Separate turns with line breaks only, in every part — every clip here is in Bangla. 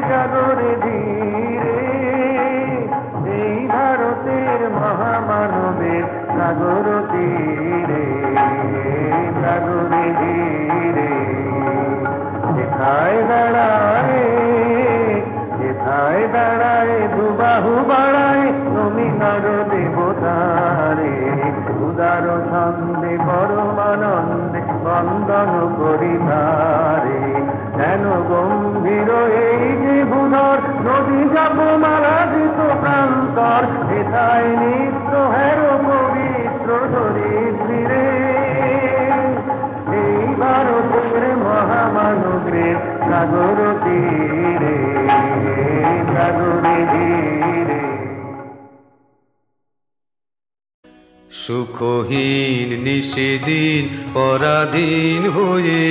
জাগরে ধীরে এই ভারতের মহামানবের সাগর তীরে জাগরে ধীরে যেথায় দাঁড়ায় দুবাহু বাড়ায় তুমি নর দেবতারে উদার ছন্দে পরমানন্দে বন্দন করি তারে যেন গম্ভীর এই যে ভূধর নদী জপমালা দিত প্রান্তর যেথায় নিত্য হের পবিত্র দরিদ্রে এই ভারতের মহামানবের সাগর তীরে সাগরে ধীরে
সুখহীন নিশিদিন পরাধীন হয়ে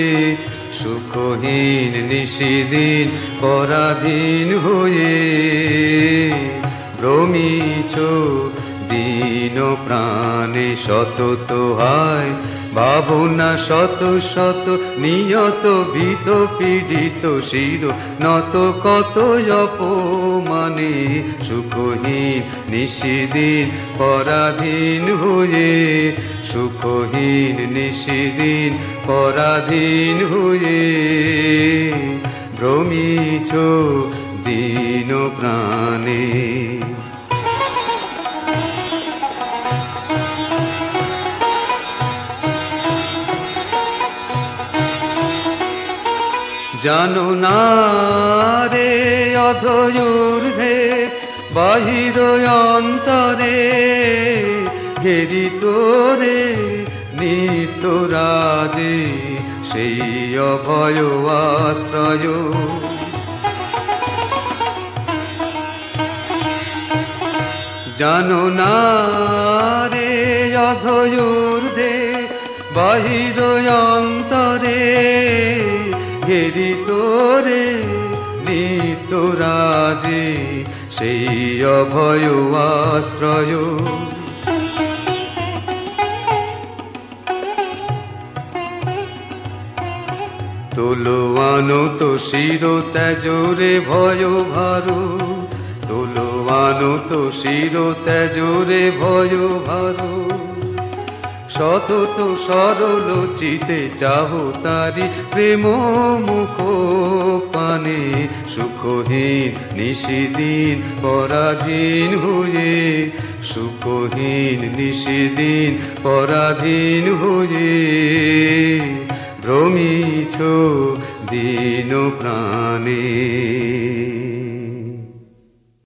সুখহীন নিশিদিন পরাধীন হয়ে ভ্রমিছ দীন প্রাণে সতত হায় ভাবনা শত শত নিয়ত ভীত পীড়িত শির নত কত অপমানে সুখহীন নিশিদিন পরাধীন হয়ে সুখহীন নিশিদিন পরাধীন হয়ে ভ্রমিছ দীন প্রাণে জানো না রে অধৈর্যে বাহির অন্তরে ঘেরি তোরে নিত্য রাজে সেই অভয় আশ্রয় জানো না রে অধৈর্যে বাহির অন্তরে ঘেরি তোরে নিত্য রাজে সেই অভয় আশ্রয় তুলবানো তো শির ত্যাজরে ভয় ভারু তুলবানো তো শির ত্যাজরে ভয় ভারু সতত সরল চিতে চাহো তারি প্রেম মুখ পানে সুখহীন নিশিদিন পরাধীন হয়ে সুখহীন নিশিদিন পরাধীন হয়ে ভ্রমিছ দীন প্রাণে